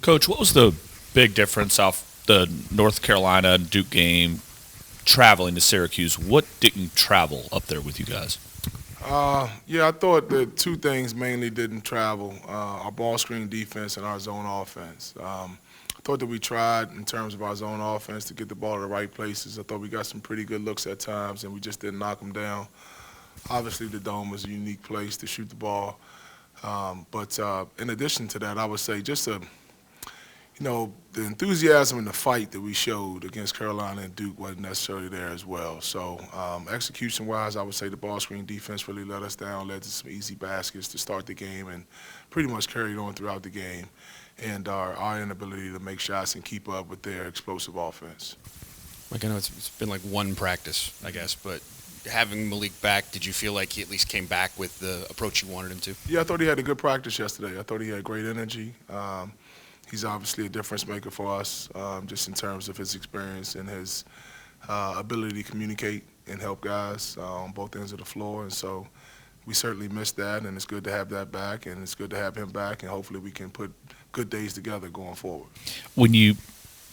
Coach, what was the big difference off the North Carolina Duke game traveling to Syracuse? What didn't travel up there with you guys? Yeah, I thought the two things mainly didn't travel: our ball screen defense and our zone offense. I thought that we tried in terms of our zone offense to get the ball to the right places. I thought we got some pretty good looks at times, and we just didn't knock them down. Obviously, the dome was a unique place to shoot the ball. But in addition to that, I would say just the enthusiasm and the fight that we showed against Carolina and Duke wasn't necessarily there as well. So execution-wise, I would say the ball screen defense really let us down, led to some easy baskets to start the game, and pretty much carried on throughout the game. And our inability to make shots and keep up with their explosive offense. Like I know it's been like one practice, I guess, but having Malik back, did you feel like he at least came back with the approach you wanted him to? Yeah, I thought he had a good practice yesterday. I thought he had great energy. He's obviously a difference maker for us, just in terms of his experience and his ability to communicate and help guys on both ends of the floor. And so we certainly missed that, and it's good to have that back, and it's good to have him back, and hopefully we can put good days together going forward. When you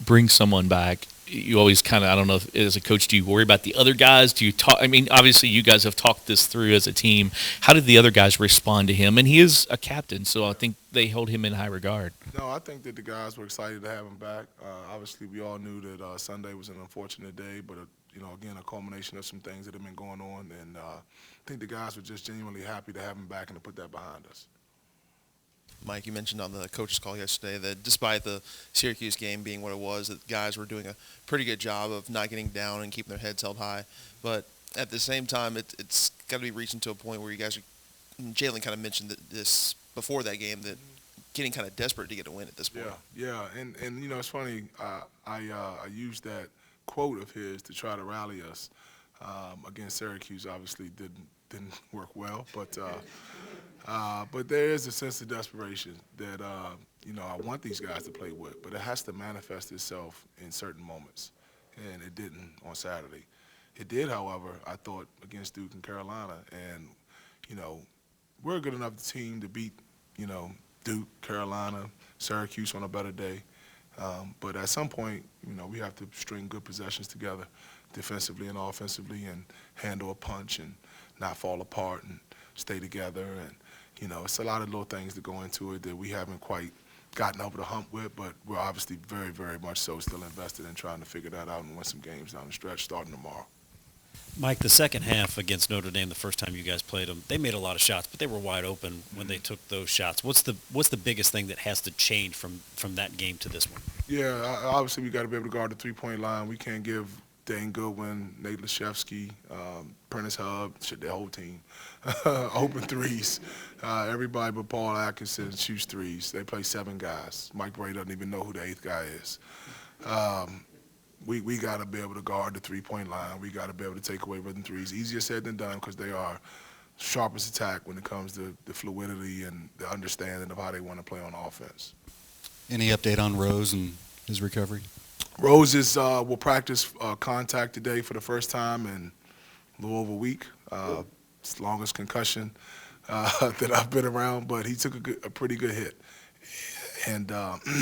bring someone back, you always kind of, I don't know, if, as a coach, do you worry about the other guys? Do you talk? I mean, obviously, you guys have talked this through as a team. How did the other guys respond to him? And he is a captain, so I think they hold him in high regard. No, I think that the guys were excited to have him back. Obviously, we all knew that Sunday was an unfortunate day, but again, a culmination of some things that have been going on, and I think the guys were just genuinely happy to have him back and to put that behind us. Mike, you mentioned on the coach's call yesterday that despite the Syracuse game being what it was, that guys were doing a pretty good job of not getting down and keeping their heads held high. But at the same time, it's got to be reaching to a point where you guys are – Jalen kind of mentioned this before that game, that getting kind of desperate to get a win at this point. Yeah. And it's funny. I used that quote of his to try to rally us against Syracuse. Obviously, didn't work well, but there is a sense of desperation that I want these guys to play with, but it has to manifest itself in certain moments, and it didn't on Saturday. It did, however, I thought, against Duke and Carolina, and we're a good enough team to beat Duke, Carolina, Syracuse on a better day. But at some point, we have to string good possessions together defensively and offensively and handle a punch and not fall apart and stay together. And, it's a lot of little things that go into it that we haven't quite gotten over the hump with, but we're obviously very, very much so still invested in trying to figure that out and win some games down the stretch starting tomorrow. Mike, the second half against Notre Dame, the first time you guys played them, they made a lot of shots, but they were wide open when they took those shots. What's the biggest thing that has to change from that game to this one? Yeah, obviously we got to be able to guard the three-point line. We can't give Dane Goodwin, Nate Lashevsky, Prentice Hub, the whole team, open threes. Everybody but Paul Atkinson shoots threes. They play 7 guys. Mike Bray doesn't even know who the 8th guy is. We got to be able to guard the three-point line. We got to be able to take away rhythm threes. Easier said than done because they are sharpest attack when it comes to the fluidity and the understanding of how they want to play on offense. Any update on Rose and his recovery? Rose will practice contact today for the first time in a little over a week. It's the longest concussion that I've been around, but he took a pretty good hit. And,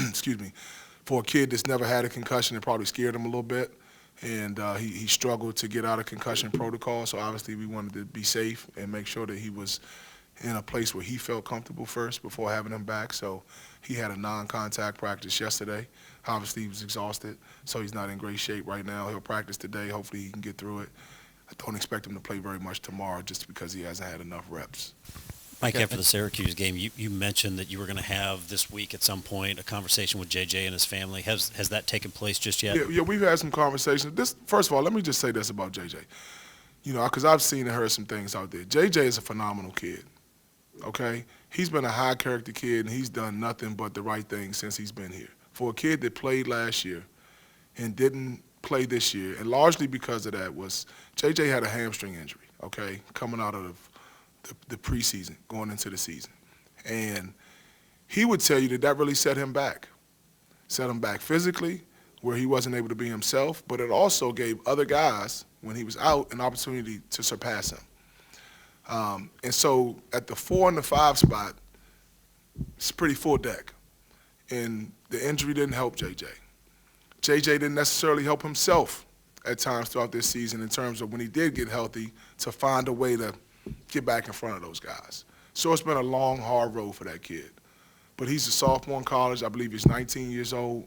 excuse me, for a kid that's never had a concussion, it probably scared him a little bit. And he struggled to get out of concussion protocol, so obviously we wanted to be safe and make sure that he was in a place where he felt comfortable first before having him back. So he had a non-contact practice yesterday. Obviously, he was exhausted, so he's not in great shape right now. He'll practice today. Hopefully, he can get through it. I don't expect him to play very much tomorrow just because he hasn't had enough reps. Mike, after the Syracuse game, you mentioned that you were going to have this week at some point a conversation with JJ and his family. Has that taken place just yet? Yeah, we've had some conversations. First of all, let me just say this about JJ. Because I've seen and heard some things out there. JJ is a phenomenal kid, okay? He's been a high-character kid, and he's done nothing but the right thing since he's been here. For a kid that played last year and didn't play this year, and largely because of that was JJ had a hamstring injury, okay, coming out of the preseason, going into the season. And he would tell you that really set him back. Set him back physically, where he wasn't able to be himself, but it also gave other guys, when he was out, an opportunity to surpass him. And so at the 4 and the 5 spot, it's a pretty full deck. And the injury didn't help J.J. J.J. didn't necessarily help himself at times throughout this season in terms of when he did get healthy to find a way to get back in front of those guys. So it's been a long, hard road for that kid. But he's a sophomore in college. I believe he's 19 years old.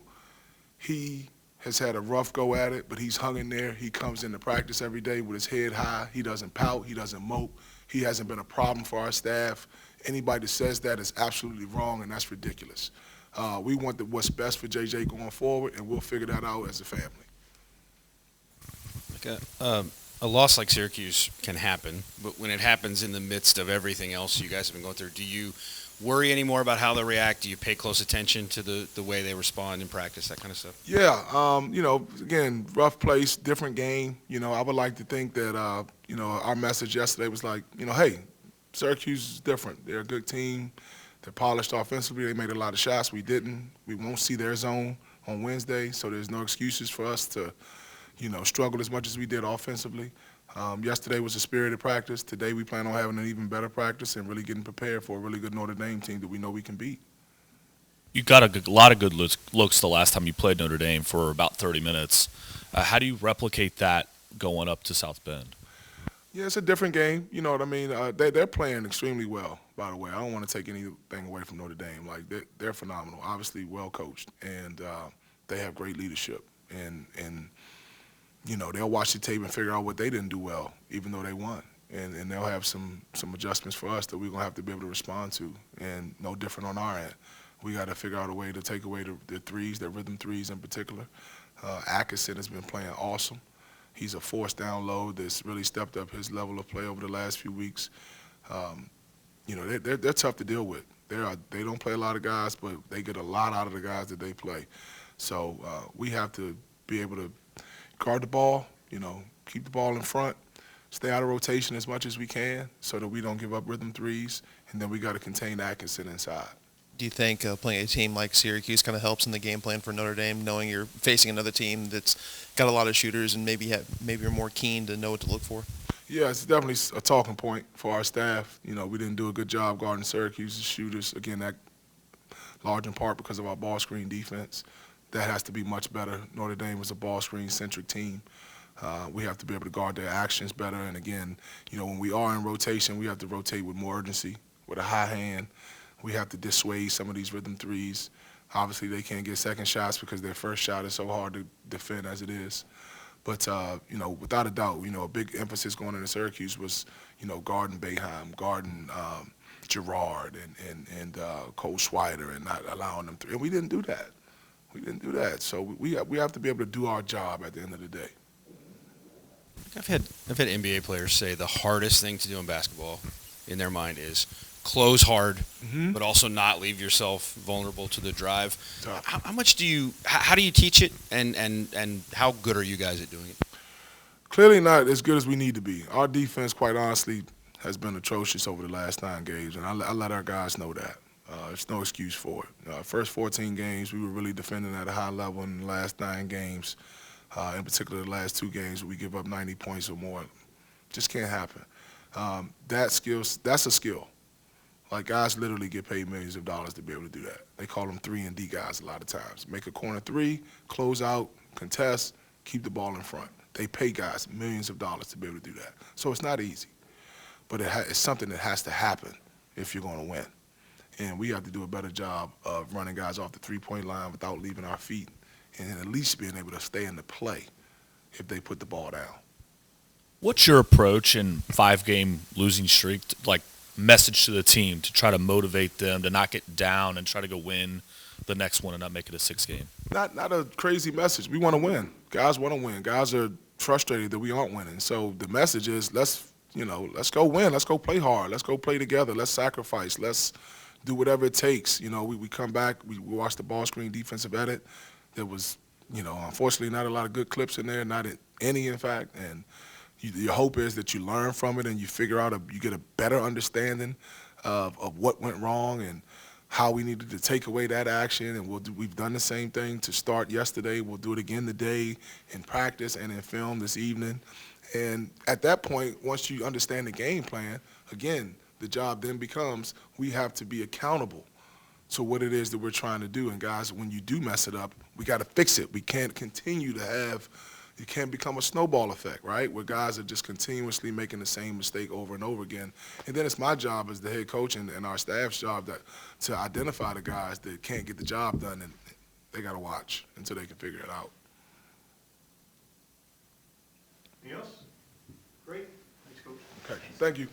He has had a rough go at it, but he's hung in there. He comes into practice every day with his head high. He doesn't pout. He doesn't mope. He hasn't been a problem for our staff. Anybody that says that is absolutely wrong, and that's ridiculous. We want what's best for JJ going forward, and we'll figure that out as a family. A loss like Syracuse can happen, but when it happens in the midst of everything else you guys have been going through, do you worry anymore about how they react? Do you pay close attention to the way they respond in practice, that kind of stuff? Yeah, again, rough place, different game. I would like to think that, our message yesterday was like, hey, Syracuse is different. They're a good team. They're polished offensively. They made a lot of shots. We didn't. We won't see their zone on Wednesday, so there's no excuses for us to, struggle as much as we did offensively. Yesterday was a spirited practice. Today we plan on having an even better practice and really getting prepared for a really good Notre Dame team that we know we can beat. You got a lot of good looks the last time you played Notre Dame for about 30 minutes. How do you replicate that going up to South Bend? Yeah, it's a different game. You know what I mean? They're playing extremely well, by the way. I don't want to take anything away from Notre Dame. Like, they're phenomenal, obviously well coached, and they have great leadership. And they'll watch the tape and figure out what they didn't do well, even though they won. And they'll have some adjustments for us that we're going to have to be able to respond to, and no different on our end. We got to figure out a way to take away the threes, the rhythm threes in particular. Atkinson has been playing awesome. He's a force down low that's really stepped up his level of play over the last few weeks. They're tough to deal with. They don't play a lot of guys, but they get a lot out of the guys that they play. So we have to be able to guard the ball, keep the ball in front, stay out of rotation as much as we can so that we don't give up rhythm threes, and then we got to contain Atkinson inside. Do you think playing a team like Syracuse kind of helps in the game plan for Notre Dame, knowing you're facing another team that's got a lot of shooters and maybe you're more keen to know what to look for? Yeah, it's definitely a talking point for our staff. We didn't do a good job guarding Syracuse's shooters. Again, that large in part because of our ball screen defense. That has to be much better. Notre Dame was a ball screen-centric team. We have to be able to guard their actions better. And again, when we are in rotation, we have to rotate with more urgency, with a high hand. We have to dissuade some of these rhythm threes. Obviously, they can't get second shots because their first shot is so hard to defend as it is. But, without a doubt, a big emphasis going into Syracuse was, guarding Boeheim, guarding Girard and Cole Schweider and not allowing them through. And we didn't do that. So we have to be able to do our job at the end of the day. I've had NBA players say the hardest thing to do in basketball, in their mind, is close hard, but also not leave yourself vulnerable to the drive. How do you teach it, and how good are you guys at doing it? Clearly not as good as we need to be. Our defense, quite honestly, has been atrocious over the last 9 games, and I let our guys know that. There's no excuse for it. First 14 games, we were really defending at a high level. In the last 9 games, in particular the last 2 games, we give up 90 points or more. Just can't happen. That's a skill. Like, guys literally get paid millions of dollars to be able to do that. They call them 3-and-D guys a lot of times. Make a corner 3, close out, contest, keep the ball in front. They pay guys millions of dollars to be able to do that. So it's not easy. But it's something that has to happen if you're going to win. And we have to do a better job of running guys off the three-point line without leaving our feet, and at least being able to stay in the play if they put the ball down. What's your approach in 5-game losing streak, message to the team to try to motivate them to not get down and try to go win the next one and not make it a 6-game? Not a crazy message. We want to win. Guys want to win. Guys are frustrated that we aren't winning. So the message is let's go win. Let's go play hard. Let's go play together. Let's sacrifice. Let's do whatever it takes. We come back. We watch the ball screen defensive edit. There was, unfortunately not a lot of good clips in there, not any, in fact. And your hope is that you learn from it and you figure out, you get a better understanding of what went wrong and how we needed to take away that action. And we've done the same thing to start yesterday. We'll do it again today in practice and in film this evening. And at that point, once you understand the game plan, again, the job then becomes we have to be accountable to what it is that we're trying to do. And guys, when you do mess it up, we got to fix it. We can't continue to have, it can't become a snowball effect, right? Where guys are just continuously making the same mistake over and over again. And then it's my job as the head coach and our staff's job to identify the guys that can't get the job done, and they got to watch until they can figure it out. Anything else? Great. Thanks, Coach. Okay, thank you.